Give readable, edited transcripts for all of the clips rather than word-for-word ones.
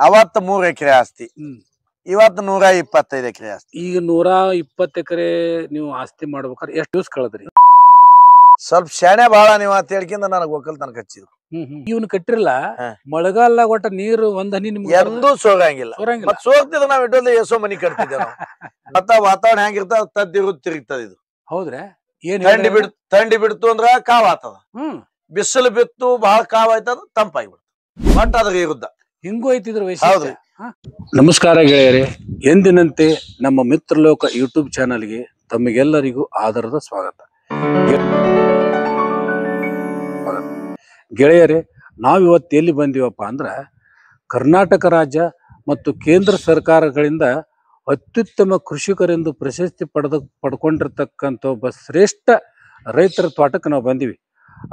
ಅವತ್ತು 3 ಎಕರೆ ಆಸ್ತಿ, ಇವತ್ತು 125 ಎಕರೆ ಆಸ್ತಿ. ಈಗ 120 ಎಕರೆ ನೀವು ಆಸ್ತಿ ಮಾಡ್ಬೇಕಾದ್ರೆ ಎಷ್ಟು ದಿವಸ ಕಳೆದ್ರಿ? ಸ್ವಲ್ಪ ಶಾಣೆ ಬಾಳ ನೀವ್ ಅಂತ ಹೇಳ್ಕಿಂದ ನನಗ್ ಒಕ್ಕಲ್ತನ ಕಚ್ಚಿದ್ರು. ಇವನ್ ಕಟ್ಟಿರಲ್ಲ ಮಳೆಗಾಲ ಒಟ್ಟ ನೀರು ಒಂದ್ ಹನಿ ನಿಮ್ಗೆ ಎಂದೂ ಸೋಗಂಗಿಲ್ಲ. ಮತ್ ಸೋಗ್ತಿದ್ರ ನಾವ್ ಇಟ್ಟಲ್ಲಿ ಎಸೋ ಮನಿ ಕಟ್ತಿದ್ದೇವೆ ನಾವು. ಮತ್ತ ವಾತಾವರಣ ಹೆಂಗಿರ್ತಾವ ತದ್ದಿರುದ್ ತಿರುಗ್ತದ. ಇದು ಹೌದ್ರೆ ಏನ್ ಥಂಡಿ ಬಿಡ್ತು ಅಂದ್ರ ಕಾವ್ ಆತದ, ಬಿಸಿಲು ಬಿತ್ತು ಬಹಳ ಕಾವ್ ಆಯ್ತದ ತಂಪಾಗಿ ಬಿಡ್ತದ. ಒಟ್ಟ ಅದ್ರ ಇರುದ್ದ ಹಿಂಗೂ ಐತಿದ್ರ ವಯಸ್ಸು. ನಮಸ್ಕಾರ ಗೆಳೆಯರೇ, ಎಂದಿನಂತೆ ನಮ್ಮ ಮಿತ್ರಲೋಕ ಯೂಟ್ಯೂಬ್ ಚಾನಲ್ಗೆ ತಮಗೆಲ್ಲರಿಗೂ ಆದರದ ಸ್ವಾಗತ. ಗೆಳೆಯರೇ, ನಾವಿವತ್ತು ಎಲ್ಲಿ ಬಂದೀವಪ್ಪ ಅಂದ್ರ ಕರ್ನಾಟಕ ರಾಜ್ಯ ಮತ್ತು ಕೇಂದ್ರ ಸರ್ಕಾರಗಳಿಂದ ಅತ್ಯುತ್ತಮ ಕೃಷಿಕರೆಂದು ಪ್ರಶಸ್ತಿ ಪಡ್ಕೊಂಡಿರ್ತಕ್ಕಂಥ ಒಬ್ಬ ಶ್ರೇಷ್ಠ ರೈತರ ತೋಟಕ್ಕೆ ನಾವು ಬಂದೀವಿ.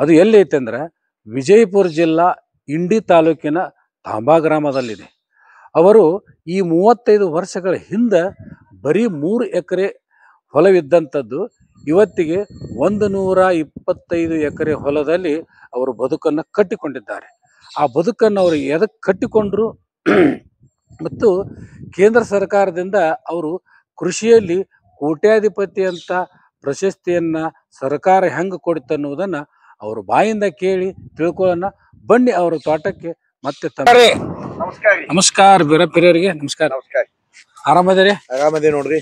ಅದು ಎಲ್ಲಿ ಐತೆ ಅಂದ್ರೆ ವಿಜಯಪುರ ಜಿಲ್ಲಾ ಇಂಡಿ ತಾಲೂಕಿನ ತಾಂಬಾ ಗ್ರಾಮದಲ್ಲಿದೆ. ಅವರು ಈ 35 ವರ್ಷಗಳ ಹಿಂದೆ ಬರೀ 3 ಎಕರೆ ಹೊಲವಿದ್ದಂಥದ್ದು ಇವತ್ತಿಗೆ 125 ಎಕರೆ ಹೊಲದಲ್ಲಿ ಅವರು ಬದುಕನ್ನು ಕಟ್ಟಿಕೊಂಡಿದ್ದಾರೆ. ಆ ಬದುಕನ್ನು ಅವರು ಎದಕ್ಕೆ ಕಟ್ಟಿಕೊಂಡ್ರು ಮತ್ತು ಕೇಂದ್ರ ಸರ್ಕಾರದಿಂದ ಅವರು ಕೃಷಿಯಲ್ಲಿ ಕೋಟ್ಯಾಧಿಪತಿ ಅಂತ ಪ್ರಶಸ್ತಿಯನ್ನ ಸರ್ಕಾರ ಹೆಂಗೆ ಕೊಡುತ್ತೆ ಅನ್ನೋದನ್ನ ಅವರು ಬಾಯಿಂದ ಕೇಳಿ ತಿಳ್ಕೊಳ್ಳೋಣ ಬನ್ನಿ ಅವರ ತೋಟಕ್ಕೆ. ಮತ್ತೆ ನಮಸ್ಕಾರ ಬೀರಪ್ಪರಿಗೆ, ನಮಸ್ಕಾರ. ಆರಾಮದಿರಿ? ಆರಾಮದೇ ನೋಡ್ರಿ.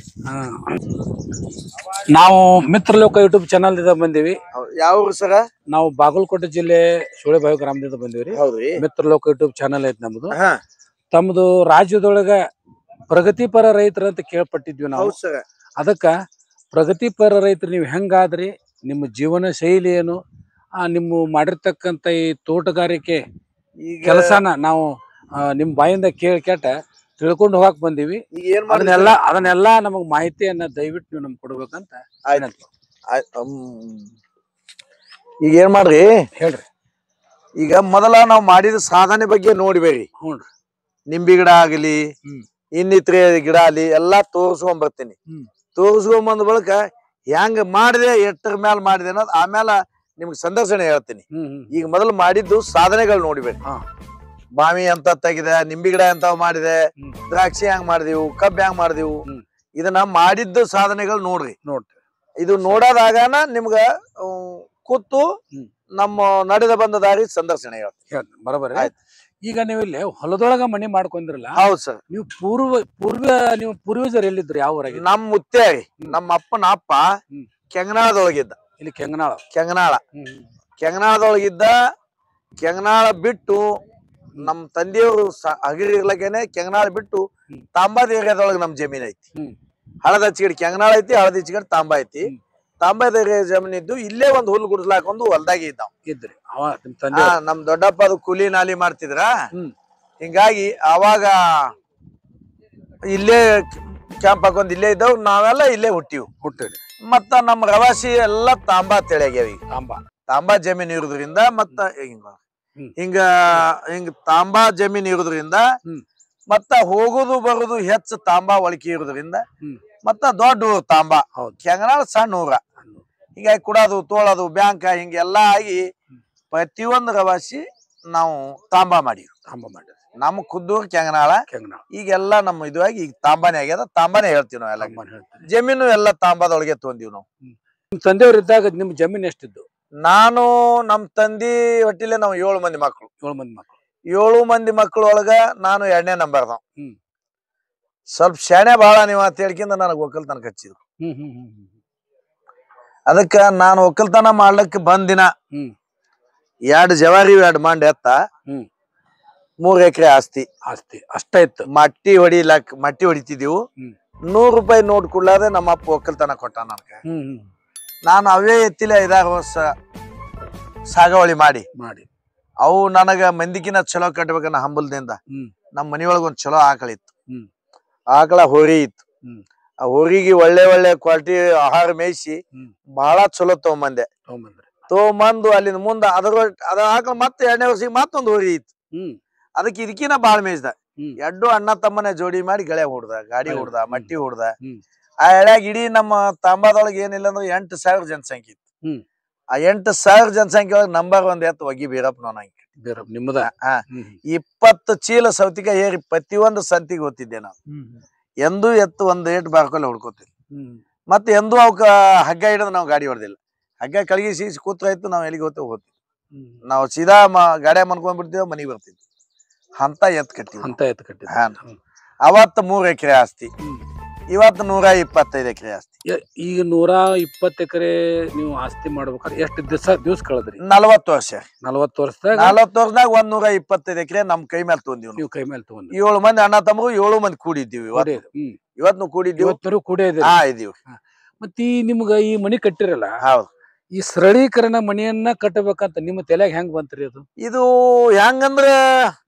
ನಾವು ಮಿತ್ರಲೋಕ ಯೂಟ್ಯೂಬ್ ಚಾನಲ್ ದಿಂದ ಬಂದೀವಿ. ಯಾವ ಸರ? ನಾವು ಬಾಗಲಕೋಟೆ ಜಿಲ್ಲೆ ಸುಳೆಬಾವಿ ಗ್ರಾಮದಿಂದ ಬಂದಿವ್ರಿ. ಮಿತ್ರಲೋಕ ಯೂಟ್ಯೂಬ್ ಚಾನಲ್ ಐತಿ ನಮ್ದು. ತಮ್ದು ರಾಜ್ಯದೊಳಗ ಪ್ರಗತಿಪರ ರೈತರ ಅಂತ ಕೇಳ್ಪಟ್ಟಿದ್ವಿ ನಾವು. ಅದಕ್ಕ ಪ್ರಗತಿಪರ ರೈತರು ನೀವು ಹೆಂಗಾದ್ರಿ, ನಿಮ್ಮ ಜೀವನ ಶೈಲಿ ಏನು, ನಿಮ್ಮ ಮಾಡಿರ್ತಕ್ಕಂಥ ಈ ತೋಟಗಾರಿಕೆ ಕೆಲಸನ ನಾವು ನಿಮ್ ಬಾಯಿಂದ ಕೇಟ ತಿಳ್ಕೊಂಡು ಹೋಗಕ್ ಬಂದೀವಿ. ಅದನ್ನೆಲ್ಲ ನಮಗ್ ಮಾಹಿತಿಯನ್ನ ದಯವಿಟ್ಟು ನೀವು ನಮ್ಗೆ ಕೊಡ್ಬೇಕಂತ. ಈಗ ಏನ್ ಮಾಡ್ರಿ ಹೇಳ್ರಿ. ಈಗ ಮೊದಲ ನಾವ್ ಮಾಡಿದ ಸಾಧನೆ ಬಗ್ಗೆ ನೋಡ್ಬೇರಿ. ನಿಂಬಿ ಗಿಡ ಆಗಲಿ ಇನ್ನಿತ್ರೆ ಗಿಡ ಆಗಲಿ ಎಲ್ಲಾ ತೋರ್ಸ್ಕೊಂಡ್ ಬರ್ತೀನಿ. ತೋರ್ಸ್ಕೊಂಡ್ ಬಂದ ಬಳಿಕ ಹೆಂಗ ಮಾಡಿದೆ, ಎಷ್ಟರ ಮ್ಯಾಲ ಮಾಡಿದೆ ಅನ್ನೋದು ಆಮೇಲೆ ನಿಮ್ಗೆ ಸಂದರ್ಶನ ಹೇಳ್ತೀನಿ. ಈಗ ಮೊದಲು ಮಾಡಿದ್ದು ಸಾಧನೆಗಳು ನೋಡ್ಬೇರಿ. ಬಾವಿ ಅಂತ ತೆಗಿದೆ, ನಿಂಬಿ ಗಿಡ ಅಂತ ಮಾಡಿದೆ, ದ್ರಾಕ್ಷಿ ಹೆಂಗ್ ಮಾಡಿದೆವು, ಕಬ್ಬ್ ಹೆಂಗ್ ಮಾಡಿದೆವು, ಇದನ್ನ ಮಾಡಿದ್ದು ಸಾಧನೆಗಳು ನೋಡ್ರಿ. ಇದು ನೋಡೋದಾಗನ ನಿಮ್ಗ ಕೂತು ನಮ್ಮ ನಡೆದ ಬಂದ ದಾರಿ ಸಂದರ್ಶನ ಹೇಳ್ತೀನಿ. ಬರೋಬರ. ಈಗ ನೀವು ಇಲ್ಲಿ ಹೊಲದೊಳಗ ಮನಿ ಮಾಡ್ಕೊಂಡಿರಲ್ಲ? ಹೌದು ಸರ್. ನೀವು ನೀವು ಪೂರ್ವಜರು ಎಲ್ಲಿದ್ರು? ಯಾವ ಊರಾಗ? ನಮ್ ಮುತ್ತೆ, ನಮ್ಮ ಅಪ್ಪನ ಅಪ್ಪ ಕೆಂಗನಾಳದೊಳಗಿದ್ದ. ಇಲ್ಲಿ ಕೆಂಗನಾಳದೊಳಗಿದ್ದ. ಕೆಂಗನಾಳ ಬಿಟ್ಟು ನಮ್ ತಂದೆಯವರು ಹಗಿರಿ ಇರ್ಲಕ್ಕೇನೆ ಕೆಂಗನಾಳ ಬಿಟ್ಟು ತಾಂಬಾದ ಏರಿಯಾದೊಳಗೆ ನಮ್ ಜಮೀನ್ ಐತಿ. ಹಳದ ಹಚ್ಚಿಗಡಿ ಕೆಂಗನಾಳ ಐತಿ, ಹಳದ ಹಚ್ಚಿಗಡಿ ತಾಂಬಾ ಐತಿ. ತಾಂಬಾದ ಏರಿಯಾ ಜಮೀನ್ ಇದ್ದು ಇಲ್ಲೇ ಒಂದ್ ಹುಲ್ಲು ಗುಡಿಸ್ಲಾಕೊಂದು ಹೊಲ್ದಾಗಿ ಇದ್ರಿ. ನಮ್ ದೊಡ್ಡಪ್ಪ ಅದು ಕೂಲಿ ನಾಲಿ ಮಾಡ್ತಿದ್ರ. ಹಿಂಗಾಗಿ ಅವಾಗ ಇಲ್ಲೇ ಕ್ಯಾಂಪ್ ಹಾಕೊಂಡ್ ಇಲ್ಲೇ ಇದ್ದವ್. ನಾವೆಲ್ಲ ಇಲ್ಲೇ ಹುಟ್ಟಿವಿ. ಮತ್ತ ನಮ್ ರವಾಸಿ ಎಲ್ಲಾ ತಾಂಬಾ ತೆಳಗ್ಯಾವ. ತಾಂಬಾ ಜಮೀನ್ ಇರೋದ್ರಿಂದ ಮತ್ತ ಹಿಂಗ ತಾಂಬಾ ಜಮೀನ್ ಇರೋದ್ರಿಂದ ಮತ್ತ ಹೋಗುದು ಬರುದು ಹೆಚ್ಚು ತಾಂಬಾ ಒಳಕಿ ಇರೋದ್ರಿಂದ ಮತ್ತ ದೊಡ್ಡ ಊರು ತಾಂಬಾ. ಕೆಂಗನಾಳ ಸಣ್ಣ ಊರ. ಹಿಂಗಾಗಿ ಕುಡೋದು ತೋಳೋದು ಬ್ಯಾಂಕ ಹಿಂಗೆಲ್ಲಾ ಆಗಿ ಪ್ರತಿಯೊಂದು ರವಾಸಿ ನಾವು ತಾಂಬಾ ಮಾಡಿವಿ. ನಮ್ಮ ಖುದ್ದೂರು ಕೆಂಗನಾಳ. ಈಗೆಲ್ಲಾ ನಮ್ಮ ಇದುವಾಗಿ ಈಗ ತಾಂಬಾನೇ ಆಗ್ಯದ. ತಾಂಬಾನೇ ಹೇಳ್ತೀವಿ ನಾವ್ ಎಲ್ಲ. ಜಮೀನು ಎಲ್ಲ ತಾಂಬಾದೊಳಗೆ ತೊಂದಿವ್ ನಾವು. ನಿಮ್ ತಂದೆಯವ್ರ ಇದ್ದಾಗ ನಿಮ್ ಜಮೀನ್ ಎಷ್ಟಿದ್ದು? ನಾನು ನಮ್ ತಂದಿ ಹೊಟ್ಟಿಲೆ ನಾವು 7 ಮಂದಿ ಮಕ್ಕಳು. 7 ಮಂದಿ ಮಕ್ಕಳು ಒಳಗ ನಾನು 2ನೇ ನಂಬರ್. ನಾವು ಸ್ವಲ್ಪ ಶಾಣೆ ಬಾಳ ನೀವ್ ಅಂತ ಹೇಳ್ಕಿಂದ ನನಗ್ ಒಕ್ಕಲ್ತನ ಕಚ್ಚಿದ್ರು. ಅದಕ್ಕ ನಾನು ಒಕ್ಕಲ್ತನ ಮಾಡ್ಲಿಕ್ಕೆ ಬಂದಿನ 2 ಜವಾರಿ 2 ಮಂಡ್ ಎತ್ತ 3 ಎಕರೆ ಆಸ್ತಿ ಅಷ್ಟ ಇತ್ತು. ಮಟ್ಟಿ ಹೊಡಿತಿದೀವು. 100 ರೂಪಾಯಿ ನೋಟ್ ಕೊಡ್ಲಾದೆ ನಮ್ಮ ಅಪ್ಪ ಒಕ್ಕಲ್ತನ ಕೊಟ್ಟ ನನಗೆ. ನಾನು ಅವೇ ಎತ್ತಿಲೆ 5-6 ವರ್ಷ ಸಾಗಾವಳಿ ಮಾಡಿ ಅವು ನನಗ ಮಂದಿಗಿನ ಚಲೋ ಕಟ್ಬೇಕನ್ನ ಹಂಬಲ್ದಿಂದ ನಮ್ಮ ಮನಿಯೊಳಗ ಒಂದ್ ಚಲೋ ಆಕಳಿತ್ತು. ಆಕಳ ಹೋರಿ ಇತ್ತು. ಆ ಹೋರಿಗೆ ಒಳ್ಳೆ ಕ್ವಾಲಿಟಿ ಆಹಾರ ಮೇಯಿಸಿ ಬಹಳ ಚಲೋ ತಗೊಂಬಂದು ಅಲ್ಲಿಂದ ಮುಂದ ಅದ ಆಕಳ ಮತ್ತೆ 2ನೇ ವರ್ಷಕ್ಕೆ ಮತ್ತೊಂದು ಹೋರಿ ಇತ್ತು. ಅದಕ್ಕೆ ಇದಕ್ಕಿನ ಬಾಳ ಮೇಯ್ಸ್ದ. 2 ಅಣ್ಣ ತಮ್ಮನೆ ಜೋಡಿ ಮಾಡಿ ಗಳೆ ಹೊಡ್ದ, ಗಾಡಿ ಹೊಡ್ದ, ಮಟ್ಟಿ ಹೊಡ್ದ. ಆ ಎಳ್ಯಾಗ ಇಡೀ ನಮ್ಮ ತಾಂಬಾದೊಳಗೆ ಏನಿಲ್ಲ ಅಂದ್ರೆ 8,000 ಜನಸಂಖ್ಯೆ ಇತ್ತು. ಆ 8,000 ಜನಸಂಖ್ಯೆ ಒಳಗೆ ನಂಬರ್ 1 ಎತ್ತು ಒಗ್ಗಿ ಬೀರಪ್ಪನವನ ನಿಮ್ಮದ 20 ಚೀಲ ಸೌತಿಕಾಯಿ ಏರಿ ಪ್ರತಿಯೊಂದು ಸಂತಿಗೆ ಹೋಗ್ತಿದ್ದೆ ನಾವು. ಎಂದೂ ಎತ್ತು ಒಂದ್ ಏಟ್ ಬಾರ್ಕೊಲ್ಲ ಹುಡ್ಕೋತಿದ್ವಿ. ಮತ್ತೆ ಎಂದೂ ಅವಕ್ಕ ಹಗ್ಗ ಹಿಡಿದು ನಾವು ಗಾಡಿ ಹೊಡೆದಿಲ್ಲ. ಹಗ್ಗ ಕಳಗಿಸಿ ಕೂತ್ರ ಆಯ್ತು, ನಾವ್ ಎಲ್ಲಿಗೆ ಹೋಗ್ತೀವಿ. ನಾವು ಸೀದಾ ಗಾಡಿಯಾಗ ಮನ್ಕೊಂಡ್ಬಿಡ್ತೀವಿ, ಮನಿಗ್ ಬರ್ತಿದ್ವಿ. ಅಂತ ಎತ್ ಕಟ್ಟಿ ಅವತ್ತು 3 ಎಕರೆ ಆಸ್ತಿ, ಇವತ್ತು 125 ಎಕರೆ ಆಸ್ತಿ. ಈಗ 120 ಎಕರೆ ನೀವು ಆಸ್ತಿ ಮಾಡ್ಬೇಕಾದ್ರೆ ಎಷ್ಟು ದಿವಸ ಕಳೆದ್ರಿ? 40 ವರ್ಷ. 40 ವರ್ಷದಾಗ 40 ವರ್ಷದಾಗ 125 ಎಕರೆ ನಮ್ ಕೈ ಮೇಲೆ ತಗೊಂಡಿವಿ. ನೀವು ಕೈ ಮೇಲೆ ತಗೊಂಡ್ರಿ. 7 ಮಂದಿ ಅಣ್ಣ ತಮ್ಮರು 7 ಮಂದಿ ಕೂಡಿದ್ದೀವಿ. ಇವತ್ತು ಕೂಡಿದ್ದೀವಿ, ಇದೀವಿ. ಮತ್ತೆ ನಿಮ್ಗ ಈ ಮನಿ ಕಟ್ಟಿರಲ್ಲ, ಹೌದು, ಈ ಸರಳೀಕರಣ ಮನಿಯನ್ನ ಕಟ್ಟಬೇಕಂತ ನಿಮ್ಮ ತಲೆಯಾಗ ಹೆಂಗ್ ಬಂತ್ರಿ ಅದು? ಇದು ಹೆಂಗಂದ್ರ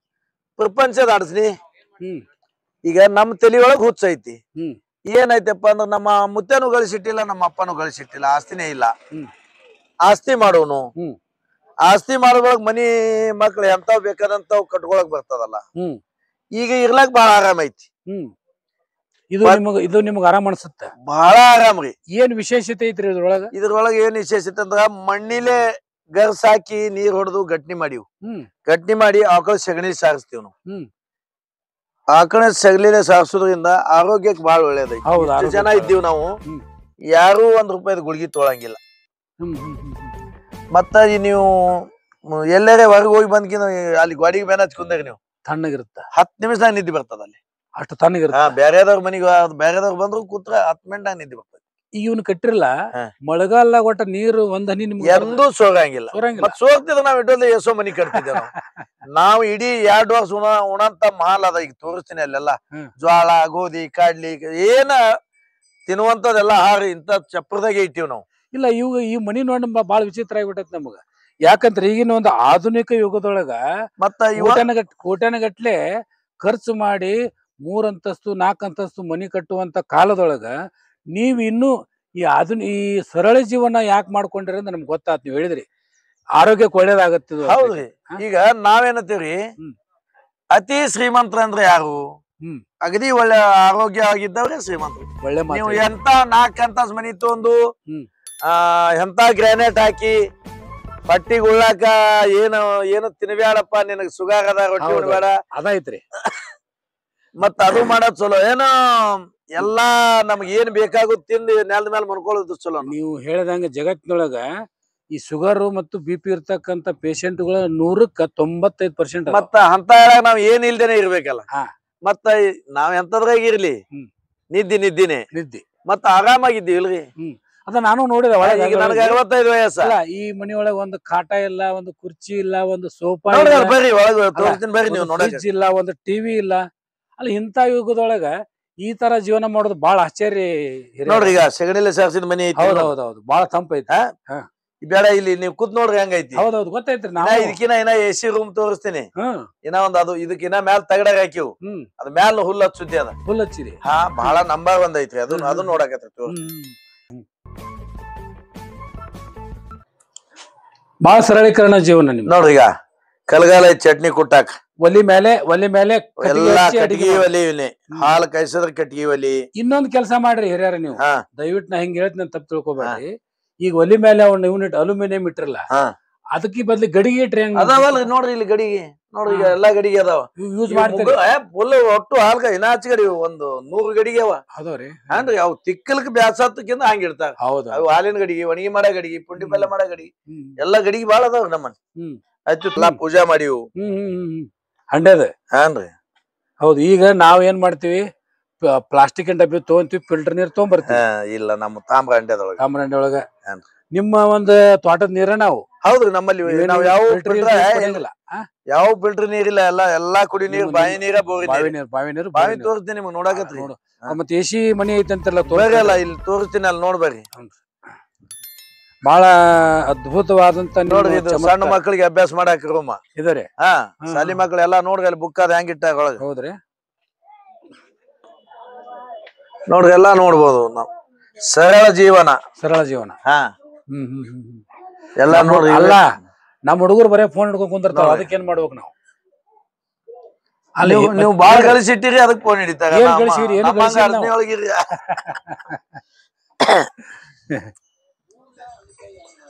ಪ್ರಪಂಚದ ಅಡಸ್ನಿ. ಈಗ ನಮ್ ತಲೆಯೊಳಗ್ ಹುಚ್ಚೈತಿ. ಏನೈತಪ್ಪ ಅಂದ್ರ ನಮ್ಮ ಮುತ್ತನೂ ಗಳಿಸಿಟ್ಟಿಲ್ಲ, ನಮ್ಮ ಅಪ್ಪನೂ ಗಳಿಸಿಟ್ಟಿಲ್ಲ, ಆಸ್ತಿನೇ ಇಲ್ಲ. ಆಸ್ತಿ ಮಾಡೋನು, ಆಸ್ತಿ ಮಾಡೋದ್ರೊಳಗ್ ಮನಿ ಮಕ್ಳು ಎಂತಾವ್ ಬೇಕಾದಂತಾವ್ ಕಟ್ಕೊಳಕ್ ಬರ್ತದಲ್ಲ. ಈಗ ಇರ್ಲಾಕ್ ಬಹಳ ಆರಾಮ ಐತಿ. ಇದು ನಿಮಗ ಆರಾಮ್ ಅನ್ಸುತ್ತ? ಬಹಳ ಆರಾಮ್ರಿ. ಏನ್ ವಿಶೇಷತೆ ಐತ್ರಿ ಇದ್ರೊಳಗ ಏನ್ ವಿಶೇಷತೆ ಅಂದ್ರ ಮಣ್ಣಿಲೆ ಗರ್ಸಾಕಿ ನೀರ್ ಹೊಡೆದು ಗಟ್ನಿ ಮಾಡಿವ್. ಗಟ್ನಿ ಮಾಡಿ ಆಕಳ ಸಗಣಿ ಸಾರಿಸ್ತೀವ್ ನಾವು. ಆಕಳ ಸಗಲಿಲೆ ಸಾರಿಸೋದ್ರಿಂದ ಆರೋಗ್ಯಕ್ಕೆ ಬಹಳ ಒಳ್ಳೇದೈತಿ. ಎಷ್ಟು ಜನ ಇದ್ದೀವಿ ನಾವು, ಯಾರು ₹1 ಗುಳಿಗೆ ತೊಳಂಗಿಲ್ಲ. ಮತ್ತ ನೀವು ಎಲ್ಲರೇ ಹೊರಗೆ ಹೋಗಿ ಬಂದ್ಕಿನ ಅಲ್ಲಿ ಗಾಡಿಗೆ ಬೇನ ಹಚ್ಕೊಂಡಾಗ ನೀವು ತಣ್ಣಗಿರುತ್ತ, 10 ನಿಮಿಷದಾಗ ನಿದ್ದೆ ಬರ್ತದಲ್ಲಿ. ಅಷ್ಟು ತಣ್ಣಗಿರುತ್ತ. ಬೇರೆದವ್ರ ಮನಿಗೆ ಬೇರೆದವ್ರು ಬಂದ್ರು ಕೂತ್ರ 10 ಮಿನಿಟ್ನಾಗ ನಿದ್ದೆ ಬರ್ತದೆ. ಈಗ ಇವನ್ ಕಟ್ಟಿರಲ್ಲ, ಮಳೆಗಾಲ ಒಟ್ಟ ನೀರು ಒಂದ್ ಹನಿ ನಿಮ್ಗೆ ಎಂದೂ ಸೋಗಂಗಿಲ್ಲ. ಮತ್ ಸೋಗ್ತಿದ್ರ ನಾವ್ ಇಟ್ಟಲ್ಲಿ ಎಸೋ ಮನಿ ಕಟ್ತಿದ್ದೇವೆ ನಾವು. ಇಡೀ 2 ವರ್ಷ ಉಣಂತ ಮಾಲ್ ಅದ. ಈಗ ತೋರಿಸ್ತೀನಿ ಅಲ್ಲೆಲ್ಲ ಜ್ವಾಳ, ಗೋಧಿ, ಕಾಡ್ಲಿ ಏನ ತಿನ್ನುವಂತದೆಲ್ಲ ಹಾರಿ ಇಂತ ಚಪ್ರದಾಗೆ ಇಟ್ಟಿವ್ ನಾವು. ಇಲ್ಲ, ಇವಾಗ ಈ ಮನಿ ನೋಡಿ ಬಾಳ ವಿಚಿತ್ರ ಆಗ್ಬಿಟ್ಟೈತಿ ನಮಗ. ಯಾಕಂದ್ರೆ ಈಗಿನ ಒಂದು ಆಧುನಿಕ ಯುಗದೊಳಗ ಮತ್ತ ಕೋಟ್ಯಾನಗಟ್ಲೆ ಖರ್ಚು ಮಾಡಿ 3 ಅಂತಸ್ತು 4 ಅಂತಸ್ತು ಮನಿ ಕಟ್ಟುವಂತ ಕಾಲದೊಳಗ ನೀವ್ ಇನ್ನು ಈ ಸರಳ ಜೀವನ ಯಾಕೆ ಮಾಡ್ಕೊಂಡ್ರಿ ಅಂತ ನಮ್ಗೆ ಗೊತ್ತಾತ್. ನೀವ್ ಹೇಳಿದ್ರಿ ಆರೋಗ್ಯಕ್ಕೆ ಒಳ್ಳೇದಾಗತ್ತ. ಹೌದ್ರಿ. ಈಗ ನಾವೇನತ್ತೀವ್ರಿ, ಅತಿ ಶ್ರೀಮಂತರ ಅಂದ್ರೆ ಯಾರು? ಅಗದಿ ಒಳ್ಳೆ ಆರೋಗ್ಯ ಆಗಿದ್ದವ್ರೆ ಶ್ರೀಮಂತರು. ಒಳ್ಳೆ ನೀವು ಎಂತ 4 ಅಂತಸ್ ಮನಿ ತೊಂದು ಎಂತ ಗ್ರಾನೈಟ್ ಹಾಕಿ ಪಟ್ಟಿ ಉಳ್ಳಾಕ ಏನು ತಿನ್ಬ್ಯಾಡಪ್ಪ, ನಿನಗ್ ಸುಗಾರ್ ಅದ, ರೊಟ್ಟಿ ಉಣ್ಬೇಡ ಅದೈತ್ರಿ. ಮತ್ತ ಅದು ಮಾಡೋದ್ ಚಲೋ. ಏನೋ ಎಲ್ಲಾ ನಮ್ಗೆ ಏನ್ ಬೇಕಾಗುತ್ತ ತಿಂದು ನೆಲದ ಮೇಲೆ ಮನ್ಕೊಳ್ಳೋದು ಚಲೋ. ನೀವು ಹೇಳಿದಂಗ ಜಗತ್ತಿನೊಳಗ ಈ ಶುಗರ್ ಮತ್ತು BP ಇರ್ತಕ್ಕಂತ ಪೇಷಂಟ್ಗಳ 100ಕ್ಕೆ 95%. ಮತ್ತ ಅಂತ ನಾವ್ ಏನ್ ಇಲ್ದೇನೆ ಇರ್ಬೇಕಲ್ಲ. ಮತ್ತ ನಾವ್ ಎಂತದ್ರಾಗ ಇರ್ಲಿ, ನಿದ್ದಿನೇ ಮತ್ತ ಆರಾಮಾಗಿದ್ದೀವಿ ಇಲ್ರಿ. ಅದ ನಾನು ನೋಡಿದೆ. ನನಗೆ 65 ವಯಸ್ಸಲ್ಲ. ಈ ಮನಿಯೊಳಗ ಒಂದು ಕಾಟ ಇಲ್ಲ, ಒಂದು ಕುರ್ಚಿ ಇಲ್ಲ, ಒಂದು ಸೋಫಾ ಬರ್ರಿ ಒಳಗ ತೋರಿಸ್ತೀನಿ ಬರ್ರಿ. ನೀವು ಫ್ರಿಡ್ಜ್ ಇಲ್ಲ, ಒಂದು ಟಿವಿ ಇಲ್ಲ. ಅಲ್ಲ, ಇಂತ ಯುಗದೊಳಗ ಈ ತರ ಜೀವನ ಮಾಡೋದು ಬಹಳ ಆಶ್ಚರ್ಯ. ನೋಡ್ರಿ, ಈಗ ಸಗಣಿಲೆ ಸಾರಿಸಿದ ಮನಿ ಐತಿ. ಹೌದೌದು, ಬಹಳ ತಂಪೈತಿ. ಬೇಡ, ಇಲ್ಲಿ ನೀವು ಕೂತ್ ನೋಡ್ರಿ ಹೆಂಗೈತಿ. ಹೌದೌದು, ಗೊತ್ತೈತ್ರಿ. ಇದಕ್ಕಿನ AC ರೂಮ್ ತೋರಿಸ್ತೀನಿ. ಇನ್ನ ಒಂದ್ ಅದು ಇದಕ್ಕಿನ್ನ ಮ್ಯಾಲ ತಗಡಾಗ ಹಾಕಿವ್. ಅದ್ ಮ್ಯಾಲ ಹುಲ್ಲು ಹಚ್ಚುದ್ದಿ. ಅದ ಹುಲ್ಲು ಹಚ್ಚಿರಿ. ಬಹಳ ನಂಬರ್ 1 ಐತ್ರಿ. ಅದು ನೋಡಕತ್ತ ಬಹಳ ಸರಳೀಕರಣ ಜೀವನ ನಿಮ್ದು. ನೋಡ್ರಿ, ಈಗ ಕಲ್ಗಾಲ ಚಟ್ನಿ ಕುಟ್ಟಾಕ ಒಲಿ ಮೇಲೆ ಎಲ್ಲಾ ಕಟ್ಗಿ ಒಲಿ, ಹಾಲು ಕಾಯಿಸಿದ್ರ ಕಟ್ಗಿ ಒಲಿ. ಇನ್ನೊಂದ್ ಕೆಲಸ ಮಾಡ್ರಿ ಹಿರಿಯರ, ನೀವು ದಯವಿಟ್ಟು ನಾ ಹಿಂಗ್ ಹೇಳ್ತೀನಿ ತಪ್ಪು ತಿಳ್ಕೊಬೇಡ್ರಿ. ಈಗ ಒಲಿ ಮೇಲೆ ಒಂದು ಯೂನಿಟ್ ಅಲ್ಯೂಮಿನಿಯಂ ಇಟ್ಟಿರಲ್ಲ, ಅದಕ್ಕೆ ಬದ್ಲಿ ಗಡಿಗೆ ಇಟ್ರಿ. ಅದಾವಲ್ರಿ, ನೋಡ್ರಿ ಇಲ್ಲಿ ಗಡಿಗೆ. ನೋಡ್ರಿ, ಈಗ ಎಲ್ಲಾ ಗಡಿಗೆ ಅದಾವ. ಯೂಸ್ ಮಾಡ್ತೀರಿ. ಫುಲ್ ಒಟ್ಟು ಹಾಲ್ಗ ಇನ್ನಾಚ ಗಡಿ ಒಂದು 100 ಗಡಿಗೆ ಅವ. ಹೌದ್ರಿ. ಅಂದ್ರೆ ಅವ್ ತಿಕ್ಕಲ್ಕ್ ಬ್ಯಾಸತ್ತಕ್ಕಿಂತ ಹಂಗ ಇಡ್ತಾರ. ಅವು ಹಾಲಿನ ಗಡಿಗೆ, ಒಣಗಿ ಮಾಡೋ ಗಡಿಗೆ, ಪುಂಡಿ ಪಲ್ಯ ಮಾಡೋ ಗಡಿಗೆ, ಎಲ್ಲಾ ಗಡಿಗೆ ಬಾಳ ಅದಾವ್ರಿ ನಮ್ಮನ್. ಆಯ್ತು, ಪೂಜಾ ಮಾಡಿವು. ಹಂಡದ. ಹಾನ್ರಿ. ಹೌದು. ಈಗ ನಾವ್ ಏನ್ ಮಾಡ್ತೀವಿ, ಪ್ಲಾಸ್ಟಿಕ್ ಡಬ್ಬಿ ತಗೊಂತೀವಿ, ಫಿಲ್ಟರ್ ನೀರ್ ತಗೊಂಡ್ಬರ್ತೀವಿ. ಇಲ್ಲ, ನಮ್ಮ ತಾಮ್ರ ಹಂಡೆ ಒಳಗ ನಿಮ್ಮ ಒಂದು ತೋಟದ ನೀರ ನಾವು. ಹೌದ್ರಿ, ನಮ್ಮಲ್ಲಿ ನಾವ್ ಯಾವ ಫಿಲ್ಟರ್ ನೀರಿಲ್ಲ. ಎಲ್ಲಾ ಕುಡಿ ನೀರ್, ಬಾವಿ ನೀರ, ಬಾವಿ ನೀರು ತೋರಿಸ್ತೀನಿ ನಿಮ್ಗೆ ನೋಡಕತ್ರಿ. ಮತ್ತೆ AC ಮನಿ ಐತಂತಲ್ಲ, ತೋರಲ್ಲ, ಇಲ್ಲಿ ತೋರಿಸ್ತೀನಿ, ಅಲ್ಲಿ ನೋಡ್ಬರ್ರಿ. ಬಹಳ ಅದ್ಭುತವಾದಂತ. ನೋಡ್ರಿ, ಇದು ಸಣ್ಣ ಮಕ್ಕಳಿಗೆ ಅಭ್ಯಾಸ ಮಾಡಾಕ ರೂಮ ಇದಾರೆ. ಶಾಲಿ ಮಕ್ಳು ಎಲ್ಲಾ ನೋಡ್ರಿ, ಅಲ್ಲಿ ಬುಕ್ ಅದ ಹೆಂಗ್ ಇಟ್ಟಾಗ ಒಳಗ. ಹೌದ್ರಿ. ನೋಡ್ರಿ, ಎಲ್ಲಾ ನೋಡ್ಬೋದು ನಾವು. ಸರಳ ಜೀವನ. ಎಲ್ಲಾ ನೋಡ್ರಿ. ಅಲ್ಲ, ನಮ್ ಹುಡುಗರು ಬರೇ ಫೋನ್ ಹಿಡ್ಕೊಂಡ್ ಕುಂದಿರ್ತಾವ, ಅದಕ್ಕೆ ಏನ್ ಮಾಡ್ಬೇಕು ನಾವು? ಅಲ್ಲಿ ನೀವು ಬಾಳ ಗಳಿಸಿಟ್ಟಿರಿ, ಅದಕ್ಕೆ ಫೋನ್ ಹಿಡಿತಾರ.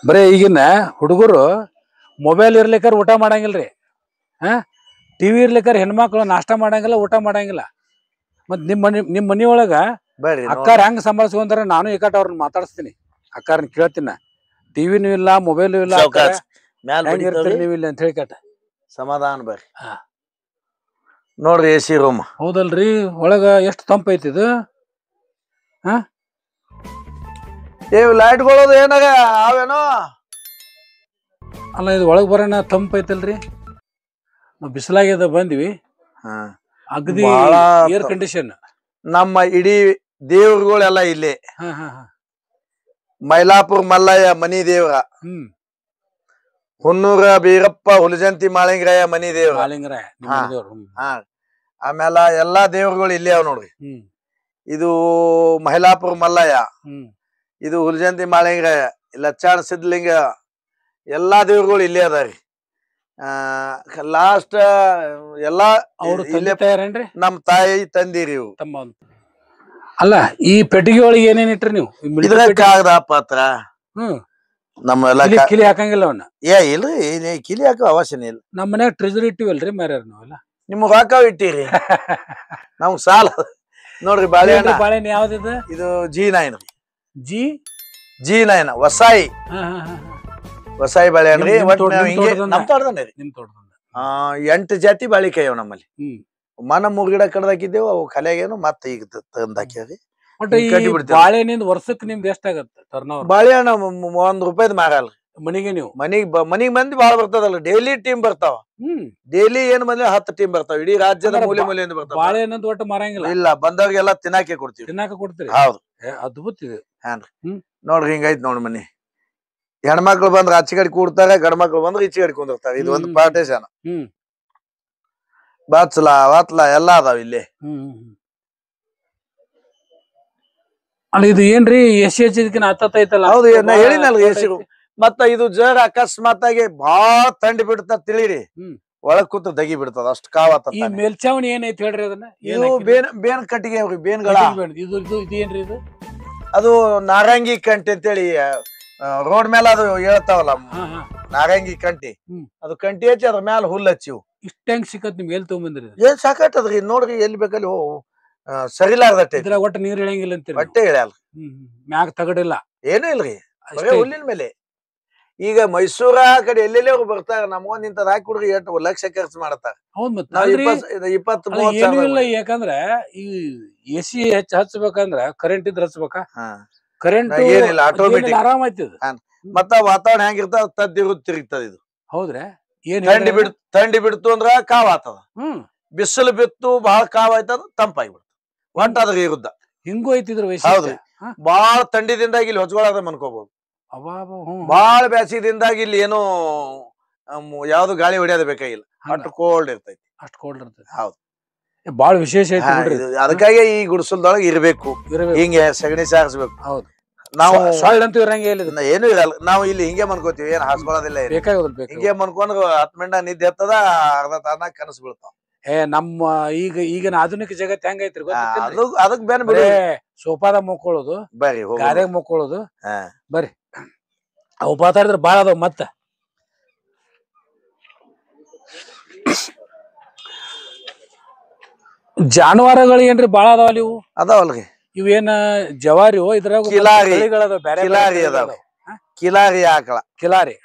ಬರೇ ಈಗಿನ ಹುಡುಗರು ಮೊಬೈಲ್ ಇರ್ಲಿಕ್ಕಾರ ಊಟ ಮಾಡಂಗಿಲ್ರಿ. ಟಿವಿ ಇರ್ಲಿಕ್ಕಾರ ಹೆಣ್ಮಕ್ಳು ನಾಷ್ಟ ಮಾಡಂಗಿಲ್ಲ, ಊಟ ಮಾಡಂಗಿಲ್ಲ. ಮತ್ ನಿಮ್ ಮನಿಯೊಳಗ ಅಕ್ಕಾರ ಹೆಂಗ್ ಸಂಭಾಳಿಸ್ಕೊಂತಾರ ನಾನು ಏಕಾಟ ಅವ್ರನ್ನ ಮಾತಾಡಿಸ್ತೀನಿ. ಅಕ್ಕಾರನ್ ಕೇಳ್ತೀನ, ಟಿವಿನೂ ಇಲ್ಲ ಮೊಬೈಲು ಇಲ್ಲ, ಹೆಂಗಿರ್ತೀರಿ ನೀವು ಇಲ್ಲಿ ಅಂತ ಹೇಳಿಕಟ ಸಮಾಧಾನ ಬರ್ರಿ. ನೋಡ್ರಿ AC ರೂಮ್. ಹೌದಲ್ರಿ, ಒಳಗ ಎಷ್ಟು ತಂಪ ಐತಿ ಇದು. ಲೈಟ್ಗಳದು ಏನಾಗ ಅವೇನೋ ಅಲ್ಲ, ಇದು ಒಳಗ್ ಬರೋಣ ತಂಪ ಐತಲ್ರಿ. ನಾವ್ ಬಿಸಿಲಾಗ್ಯದ ಬಂದ್ವಿ, ಅಗದಿ ಏರ್ ಕಂಡೀಷನ್. ನಮ್ಮ ಇಡೀ ದೇವ್ರುಗಳೆಲ್ಲ ಇಲ್ಲೇ. ಮೈಲಾಪುರ ಮಲ್ಲಯ್ಯ ಮನಿ ದೇವ್ರ, ಹುನ್ನೂರ ಬೀರಪ್ಪ ಹುಲಜಂತಿ ಮಾಳಿಂಗರಾಯ ಮನಿ ದೇವ್ರ, ಆಮೇಲೆ ಎಲ್ಲಾ ದೇವ್ರುಗಳು ಇಲ್ಲೇ ಅವ್ ನೋಡ್ರಿ. ಇದು ಮೈಲಾಪುರ ಮಲ್ಲಯ್ಯ, ಇದು ಹುಲಜಂತಿ ಮಾಳಿಂಗರಾಯ, ಲಚ್ಚಾಣ ಸಿದ್ಧಲಿಂಗ, ಎಲ್ಲಾ ದೇವ್ರುಗಳು ಇಲ್ಲೇ ಅದಾರಿ. ಲಾಸ್ಟ್ ಎಲ್ಲಾ ನಮ್ ತಾಯಿ ತಂದಿರಿ ಇವು. ಅಲ್ಲ, ಈ ಪೆಟ್ಟಿಗೆ ಒಳಗೆ ಏನೇನ್ ಇಟ್ರಿ ನೀವು? ಕಾಗದ ಪತ್ರ ನಮ್ಮೆಲ್ಲ ಕಿಲಿ ಹಾಕಂಗಿಲ್ಲ ಅವನ್ನ. ಇಲ್ರಿ, ಕಿಲಿ ಹಾಕೋ ಅವಶ್ಯನೇ ಇಲ್ಲ. ನಮ್ ಮನ್ಯಾಗ ಟ್ರೆಜರಿ ಇಟ್ಟಿವಲ್ರಿ ಮಾರ್ಯಾರ ನಾವೆಲ್ಲ. ನಿಮ್ಗ್ ಹಾಕಾವ್ ಇಟ್ಟಿರಿ, ನಮ್ಗ್ ಸಾಲ. ನೋಡ್ರಿ ಬಾಳೆಹಣ್ಣು ಯಾವ್ದಿದ? ಇದು G9 ರೀ. G9 ವಸಾಯಿ ಬಾಳೆಹಣ್ಣು ರೀ. ನಮ್ ತೋಟದನ್ರಿ, ನಿಮ್ ತೋಟದ 8 ಜಾತಿ ಬಾಳಿಕಾಯಿ ಅವ್ ನಮ್ಮಲ್ಲಿ. ಮನ 3 ಗಿಡ ಕಡ್ದಾಕಿದ್ದೇವು, ಅವು ಕಲೆಗೇನು ಮತ್ತೆ ಈಗ ತಂದ್ ಹಾಕ್ಯಾರಿ. ಬಾಳೆಹಣ್ಣಿಂದ ವರ್ಷಕ್ ನಿಮ್ದು ಎಷ್ಟಾಗತ್ತ ಟರ್ನ್ ಓವರ್? ಬಾಳೆಹಣ್ಣು ₹1 ಮಾರಲ್ರಿ ಮನಿಗೆ. ನೀವು ಮನಿಗ್ ಮಂದಿ ಬಾಳ ಬರ್ತದಲ್ಲ, ಡೈಲಿ ಟೀಮ್ ಬರ್ತಾವ. ಡೈಲಿ ಏನ್ ಬಂದ್ರೆ 10 ಟೀಮ್ ಬರ್ತಾವ, ಇಡೀ ರಾಜ್ಯದ ಮೂಲೆಯಿಂದ ಬರ್ತಾವ. ಬಾಳೆಹಣ್ಣು ಒಟ್ಟು ಮಾರಂಗಿಲ್ಲ? ಇಲ್ಲ, ಬಂದವ್ರಿಗೆಲ್ಲ ತಿನ್ನಾಕೆ ಕೊಡ್ತೀವಿ. ಹೌದು, ಅದ್ಭುತ ಇದೆ. ನೋಡ್ರಿ ಹಿಂಗೈತ್ ನೋಡ್ರಿ ಮನಿ. ಹೆಣ್ಮಕ್ಳು ಬಂದ್ರ ಆಚೆ ಕಡೆ ಕೂಡ್ತಾರೆ, ಗಂಡ್ಮಕ್ಳು ಬಂದ್ರ ಈಚೆ ಕಡೆ ಕುಂದಿರ್ತಾರೆ. ಇದು ಒಂದು ಪಾರ್ಟೇಷನ್. ಬಾಚ್ಲ ವಾತ್ಲ ಎಲ್ಲಾ ಅದಾವ ಇಲ್ಲಿ. ಅಲ್ಲ, ಇದು ಏನ್ರಿ ಎಸಿ ಹೆಚ್ಚಿದಕ್ಕಿನ ಹತ್ತೈತಲ್ಲ? ಹೌದು, ಹೇಳಿನಲ್ರಿ ಎಸಿ. ಮತ್ತ ಇದು ಜರ ಅಕಸ್ಮಾತ್ ಆಗಿ ಬಾಳ ತಂಡಿ ಬಿಡ್ತದ ತಿಳಿರಿ, ಒಳಗ್ ಕೂತು ದಗಿ ಬಿಡ್ತದ, ಅಷ್ಟು ಕಾವತ್ತ. ಈ ಮೇಲ್ಚಾವಣಿ ಏನೈತಿ ಹೇಳ್ರಿ ಅದನ್ನ? ಇದು ಬೇನ್ ಕಟ್ಟಿಗೆ ಅವ್ರಿ, ಬೇನ್ಗಳ. ಇದು ಏನ್ರಿ ಇದು? ಅದು ನಾರಂಗಿ ಕಂಟಿ ಅಂತೇಳಿ ರೋಡ್ ಮೇಲೆ ಅದು ಹೇಳ್ತಾವಲ್ಲ, ನಾರಂಗಿ ಕಂಟಿ. ಅದು ಕಂಟಿ ಹಚ್ಚಿ ಅದ್ರ ಮ್ಯಾಲ ಹುಲ್ಲು ಹಚ್ಚಿವು. ಇಷ್ಟ ಹೆಂಗ್ ಸಿಕ್ಕತ್ ನಿಮ್ಗೆ? ಎಲ್ಲಿ ತಗೊಂಬಂದ್ರಿ? ಏನ್ ಸಾಕಟ್ಟದ್ರಿ, ನೋಡ್ರಿ ಎಲ್ಲಿ ಬೇಕಲ್ಲಿ ಸರಿಲಾರ್ದಟ್ಟೆ. ಒಟ್ಟು ನೀರ್ ಇಳಂಗಿಲ್ಲ ಅಂತ? ಹೊಟ್ಟೆ ಇಳಿಯಲ್ಲ, ಮ್ಯಾಗ ತಗಡಿಲ್ಲ, ಏನೂ ಇಲ್ರಿ, ಹುಲ್ಲಿನ ಮೇಲೆ. ಈಗ ಮೈಸೂರ ಕಡೆ ಎಲ್ಲೆಲ್ಲಿ ಅವ್ರು ಬರ್ತಾರ, ನಮ್ಗೊಂದ್ ಇಂತದ್ ಹಾಕಿ ಕುಡ್ರಿ 8 ಲಕ್ಷ ಖರ್ಚು ಮಾಡತಾರ. 20-30 ಯಾಕಂದ್ರೆ ಈ ಎಸಿ ಹಚ್ಬೇಕಂದ್ರ ಕರೆಂಟ್ ಇದ್ರ ಹಚ್ಬೇಕ. ಕರೆಂಟ್ ಏನಿಲ್ಲ, ಆಟೋಮೆಟಿಕ್ ಆರಾಮ್ ಆಯ್ತದ. ಮತ್ತ ವಾತಾವರಣ ಹೆಂಗಿರ್ತಾವ ತದ್ದಿರುದ್ ತಿರುಗ್ತದ. ಇದು ಹೌದ್ರೆ, ಥಂಡಿ ಬಿಡ್ತು ಅಂದ್ರ ಕಾವ್ ಆತದ, ಬಿಸಿಲು ಬಿತ್ತು ಬಹಳ ಕಾವ್ ಆಯ್ತದ, ತಂಪಾಗಿಬಿಡ್ತದ. ಒಟ್ಟ ಅದ್ರ ಇರುದ್ದ ಹಿಂಗೂ ಐತಿದ್ರ. ಹೌದ್ರಿ, ಬಾಳ ಥಂಡಿದಿಂದಾಗಿ ಇಲ್ಲಿ ಹೊಚ್ಕೊಳದ ಮನ್ಕೋಬಹುದು. ಬಾಳ ಬ್ಯಾಸಿದಿಂದಾಗಿ ಇಲ್ಲಿ ಏನು ಯಾವ್ದು ಗಾಳಿ ಹೊಡಿಯೋದ್ ಬೇಕಾಗಿಲ್ಲ, ಅಷ್ಟು ಕೋಲ್ಡ್ ಇರ್ತೈತಿ. ಹೌದು, ಬಾಳ ವಿಶೇಷ ಐತಿ. ಅದಕ್ಕಾಗಿ ಈ ಗುಡಿಸಲ್ದೊಳಗೆ ಇರ್ಬೇಕು, ಹಿಂಗೆ ಸಗಣಿ ಸಾರಿಸ್ಬೇಕು. ಹೌದು, ನಾವು ಸೊಳ್ಳಂತೂ ಇರಂಗೆ ಏನು ಇರಲ್ಲ. ನಾವು ಇಲ್ಲಿ ಹಿಂಗೆ ಮನ್ಕೋತೀವಿ, ಏನ್ ಹಾಸ್ಕೊಳ್ಳೋದಿಲ್ಲ. ಹಿಂಗೆ ಮನ್ಕೊಂಡ್ರ 10 ಮಿನಿಟ್ ನಿದ್ದೆ ಹತ್ತದ, ಅರ್ಧ ತಾನ ಕನಸು ಬೀಳ್ತಾವ. ನಮ್ಮ ಈಗಿನ ಆಧುನಿಕ ಜಗತ್ ಹೆಂಗೈತ್ರಿ? ಅದಕ್ ಬೇನ್ ಬಿಡಿ, ಸೋಫಾದಾಗ ಮುಕ್ಕೊಳ್ಳೋದು, ಬರ್ರಿ ಗಾರ್ಯಾಗ ಮುಕ್ಕೊಳ್ಳೋದು. ಬರ್ರಿ, ಅವು ಮಾತಾಡಿದ್ರೆ ಬಾಳ ಅದಾವ. ಮತ್ತ ಜಾನುವಾರುಗಳು ಏನ್ರಿ ಬಾಳ ಅದಾವಲ್ಲಿ? ಇವು ಅದಾವಲ್ರಿ, ಇವೇನ ಜವಾರಿ? ಇದ್ರಾಗ ಕಿಲಾರಿ ಅದಾವ, ಕಿಲಾರಿ ಆಕಳ, ಕಿಲಾರಿ.